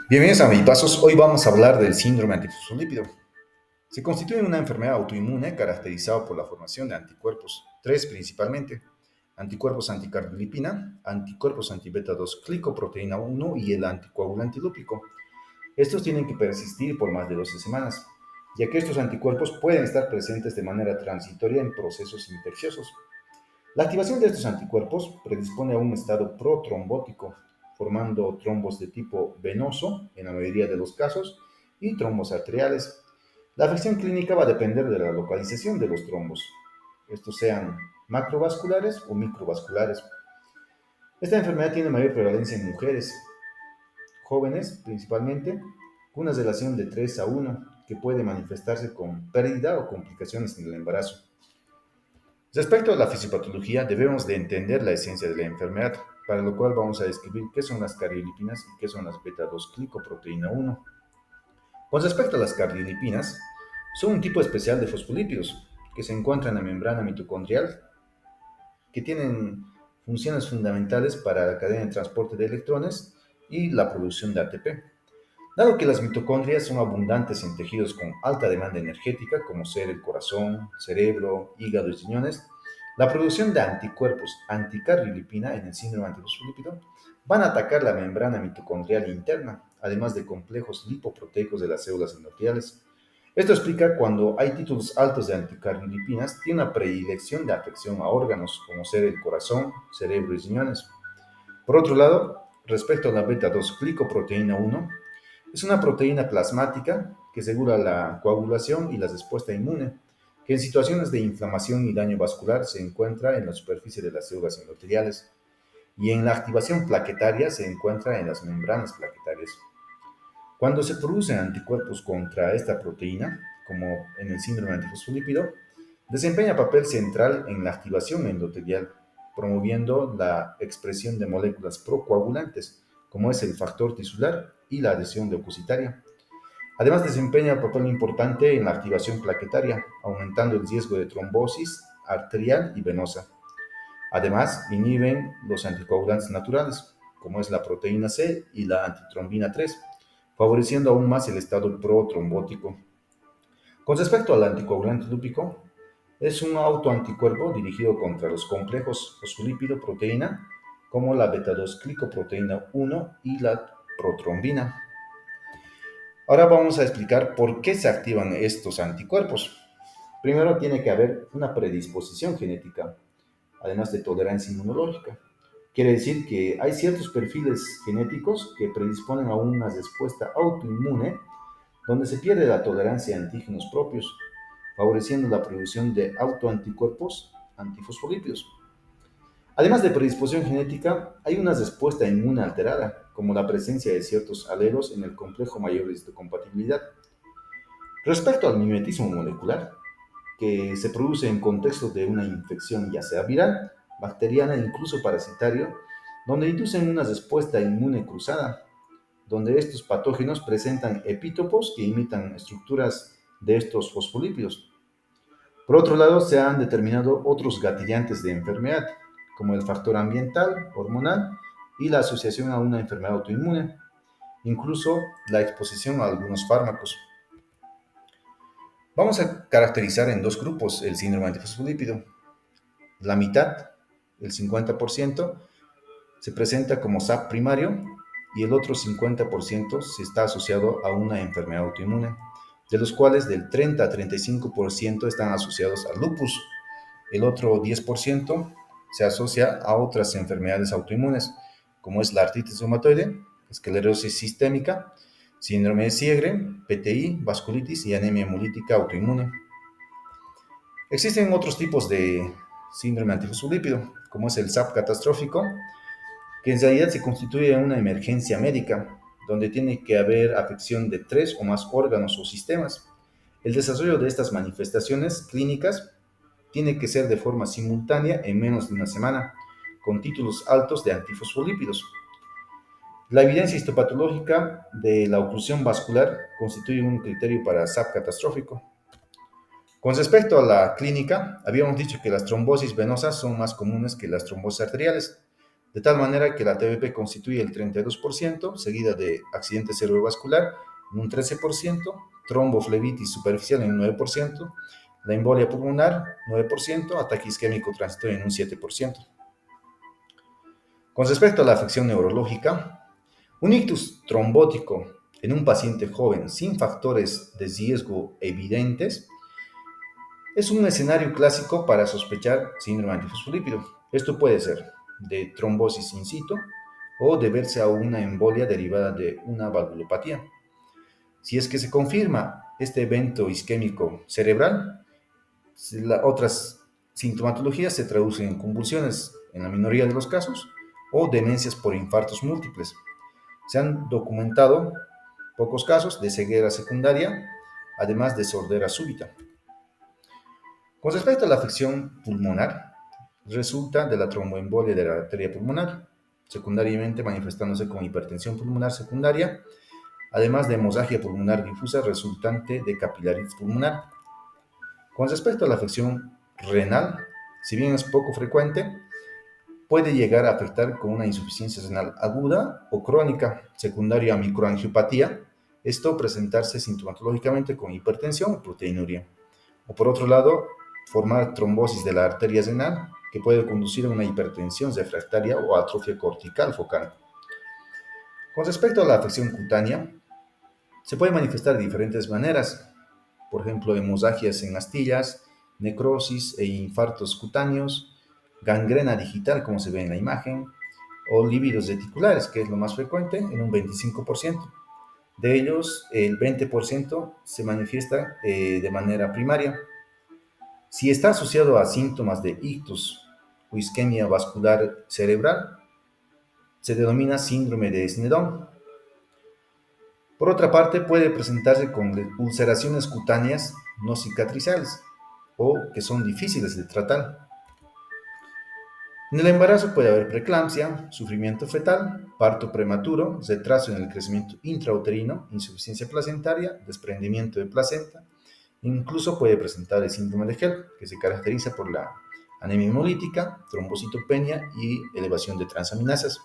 Bienvenidos a Medipazos. Hoy vamos a hablar del síndrome antifosfolípido. Se constituye una enfermedad autoinmune caracterizada por la formación de anticuerpos, tres principalmente: anticuerpos anticardiolipina, anticuerpos antibeta 2 glicoproteína 1 y el anticoagulante lúpico. Estos tienen que persistir por más de 12 semanas, ya que estos anticuerpos pueden estar presentes de manera transitoria en procesos infecciosos. La activación de estos anticuerpos predispone a un estado protrombótico, formando trombos de tipo venoso en la mayoría de los casos y trombos arteriales. La afección clínica va a depender de la localización de los trombos, estos sean macrovasculares o microvasculares. Esta enfermedad tiene mayor prevalencia en mujeres jóvenes principalmente, con una relación de 3 a 1 que puede manifestarse con pérdida o complicaciones en el embarazo. Respecto a la fisiopatología, debemos de entender la esencia de la enfermedad, para lo cual vamos a describir qué son las cardiolipinas y qué son las beta-2-glicoproteína 1. Con respecto a las cardiolipinas, son un tipo especial de fosfolípidos que se encuentran en la membrana mitocondrial, que tienen funciones fundamentales para la cadena de transporte de electrones y la producción de ATP. Dado que las mitocondrias son abundantes en tejidos con alta demanda energética, como ser el corazón, cerebro, hígado y riñones, la producción de anticuerpos anticardiolipina en el síndrome antifosfolípido van a atacar la membrana mitocondrial interna, además de complejos lipoproteicos de las células endoteliales. Esto explica cuando hay títulos altos de anticardiolipinas, tiene una predilección de afección a órganos, como ser el corazón, cerebro y riñones. Por otro lado, respecto a la beta-2-glicoproteína 1, es una proteína plasmática que asegura la coagulación y la respuesta inmune, que en situaciones de inflamación y daño vascular se encuentra en la superficie de las células endoteliales y en la activación plaquetaria se encuentra en las membranas plaquetarias. Cuando se producen anticuerpos contra esta proteína, como en el síndrome antifosfolípido, desempeña papel central en la activación endotelial, promoviendo la expresión de moléculas procoagulantes, como es el factor tisular y la adhesión leucocitaria. Además, desempeña papel importante en la activación plaquetaria, aumentando el riesgo de trombosis arterial y venosa. Además, inhiben los anticoagulantes naturales, como es la proteína C y la antitrombina 3, favoreciendo aún más el estado protrombótico. Con respecto al anticoagulante lúpico, es un autoanticuerpo dirigido contra los complejos fosfolípido-proteína, como la beta-2-glicoproteína 1 y la protrombina. Ahora vamos a explicar por qué se activan estos anticuerpos. Primero tiene que haber una predisposición genética, además de tolerancia inmunológica. Quiere decir que hay ciertos perfiles genéticos que predisponen a una respuesta autoinmune donde se pierde la tolerancia a antígenos propios, favoreciendo la producción de autoanticuerpos antifosfolípidos. Además de predisposición genética, hay una respuesta inmune alterada, como la presencia de ciertos alelos en el complejo mayor de histocompatibilidad. Respecto al mimetismo molecular, que se produce en contexto de una infección ya sea viral, bacteriana e incluso parasitario, donde inducen una respuesta inmune cruzada, donde estos patógenos presentan epítopos que imitan estructuras de estos fosfolípidos. Por otro lado, se han determinado otros gatillantes de enfermedad, como el factor ambiental, hormonal y la asociación a una enfermedad autoinmune, incluso la exposición a algunos fármacos. Vamos a caracterizar en dos grupos el síndrome antifosfolípido. La mitad, el 50%, se presenta como SAP primario y el otro 50% se está asociado a una enfermedad autoinmune, de los cuales del 30 a 35% están asociados al lupus. El otro 10% se asocia a otras enfermedades autoinmunes, como es la artritis reumatoide, esclerosis sistémica, síndrome de Sjögren, PTI, vasculitis y anemia hemolítica autoinmune. Existen otros tipos de síndrome antifosfolípido, como es el SAP catastrófico, que en realidad se constituye en una emergencia médica, donde tiene que haber afección de tres o más órganos o sistemas. El desarrollo de estas manifestaciones clínicas tiene que ser de forma simultánea en menos de una semana, con títulos altos de antifosfolípidos. La evidencia histopatológica de la oclusión vascular constituye un criterio para SAP catastrófico. Con respecto a la clínica, habíamos dicho que las trombosis venosas son más comunes que las trombosis arteriales, de tal manera que la TBP constituye el 32%, seguida de accidente cerebrovascular en un 13%, tromboflebitis superficial en un 9%, la embolia pulmonar 9%, ataque isquémico transitorio en un 7%. Con respecto a la afección neurológica, un ictus trombótico en un paciente joven sin factores de riesgo evidentes es un escenario clásico para sospechar síndrome antifosfolípido. Esto puede ser de trombosis in situ o deberse a una embolia derivada de una valvulopatía. Si es que se confirma este evento isquémico cerebral, otras sintomatologías se traducen en convulsiones en la minoría de los casos o demencias por infartos múltiples. Se han documentado pocos casos de ceguera secundaria, además de sordera súbita. Con respecto a la afección pulmonar, resulta de la tromboembolia de la arteria pulmonar, secundariamente manifestándose con hipertensión pulmonar secundaria, además de hemorragia pulmonar difusa resultante de capilaritis pulmonar. Con respecto a la afección renal, si bien es poco frecuente, puede llegar a afectar con una insuficiencia renal aguda o crónica, secundaria a microangiopatía, esto presentarse sintomatológicamente con hipertensión o proteinuria. O por otro lado, formar trombosis de la arteria renal, que puede conducir a una hipertensión refractaria o atrofia cortical focal. Con respecto a la afección cutánea, se puede manifestar de diferentes maneras, por ejemplo, hemorragias en astillas, necrosis e infartos cutáneos, gangrena digital, como se ve en la imagen, o lívidos reticulares, que es lo más frecuente, en un 25%. De ellos, el 20% se manifiesta de manera primaria. Si está asociado a síntomas de ictus o isquemia vascular cerebral, se denomina síndrome de Sneddon. Por otra parte, puede presentarse con ulceraciones cutáneas no cicatrizales o que son difíciles de tratar. En el embarazo puede haber preeclampsia, sufrimiento fetal, parto prematuro, retraso en el crecimiento intrauterino, insuficiencia placentaria, desprendimiento de placenta. Incluso puede presentar el síndrome de HELP, que se caracteriza por la anemia hemolítica, trombocitopenia y elevación de transaminasas.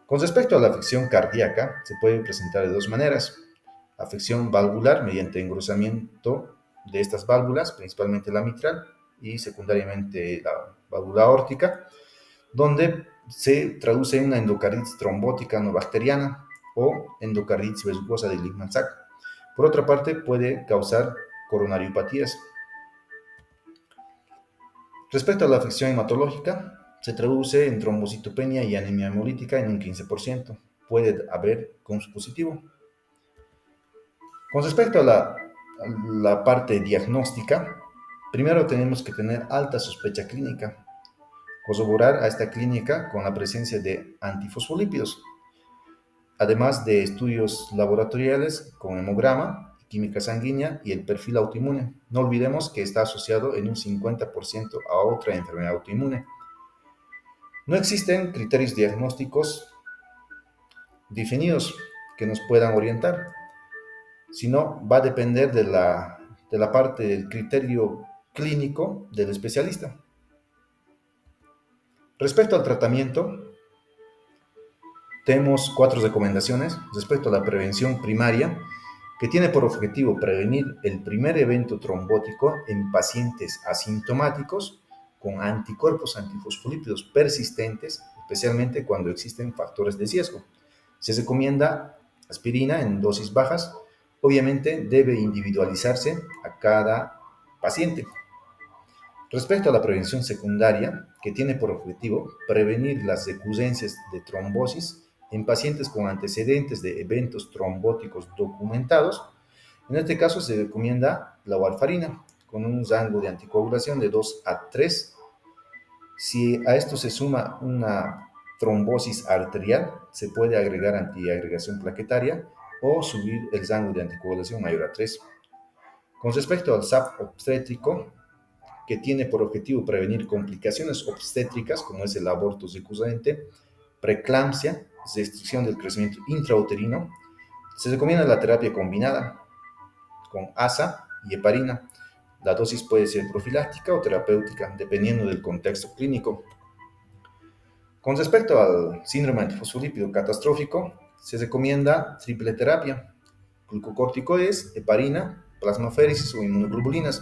Con respecto a la afección cardíaca, se puede presentar de dos maneras. Afección valvular mediante engrosamiento de estas válvulas, principalmente la mitral y secundariamente la válvula aórtica, donde se traduce en una endocarditis trombótica no bacteriana o endocarditis verrucosa de Liebman-Sachs. Por otra parte, puede causar coronariopatías. Respecto a la afección hematológica, se traduce en trombocitopenia y anemia hemolítica en un 15%. Puede haber COMS positivo. Con respecto a la parte diagnóstica, primero tenemos que tener alta sospecha clínica, corroborar a esta clínica con la presencia de antifosfolípidos, además de estudios laboratoriales con hemograma, química sanguínea y el perfil autoinmune. No olvidemos que está asociado en un 50% a otra enfermedad autoinmune. No existen criterios diagnósticos definidos que nos puedan orientar, sino va a depender de la parte del criterio clínico del especialista. Respecto al tratamiento, tenemos 4 recomendaciones respecto a la prevención primaria, que tiene por objetivo prevenir el primer evento trombótico en pacientes asintomáticos con anticuerpos antifosfolípidos persistentes, especialmente cuando existen factores de riesgo. Se recomienda aspirina en dosis bajas. Obviamente debe individualizarse a cada paciente. Respecto a la prevención secundaria, que tiene por objetivo prevenir las recurrencias de trombosis en pacientes con antecedentes de eventos trombóticos documentados, en este caso se recomienda la warfarina con un rango de anticoagulación de 2 a 3. Si a esto se suma una trombosis arterial, se puede agregar antiagregación plaquetaria o subir el rango de anticoagulación mayor a 3. Con respecto al SAP obstétrico, que tiene por objetivo prevenir complicaciones obstétricas como es el aborto recurrente, preeclampsia, restricción del crecimiento intrauterino, se recomienda la terapia combinada con ASA y heparina. La dosis puede ser profiláctica o terapéutica, dependiendo del contexto clínico. Con respecto al síndrome antifosfolípido catastrófico, se recomienda triple terapia: glucocorticoides, heparina, plasmaféresis o inmunoglobulinas.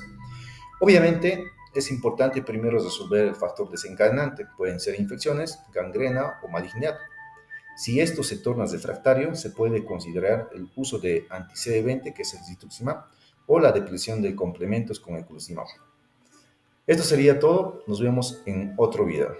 Obviamente, es importante primero resolver el factor desencadenante. Pueden ser infecciones, gangrena o malignidad. Si esto se torna refractario, se puede considerar el uso de anti-CD20, que es el rituximab, o la depresión de complementos con eculizumab. Esto sería todo. Nos vemos en otro video.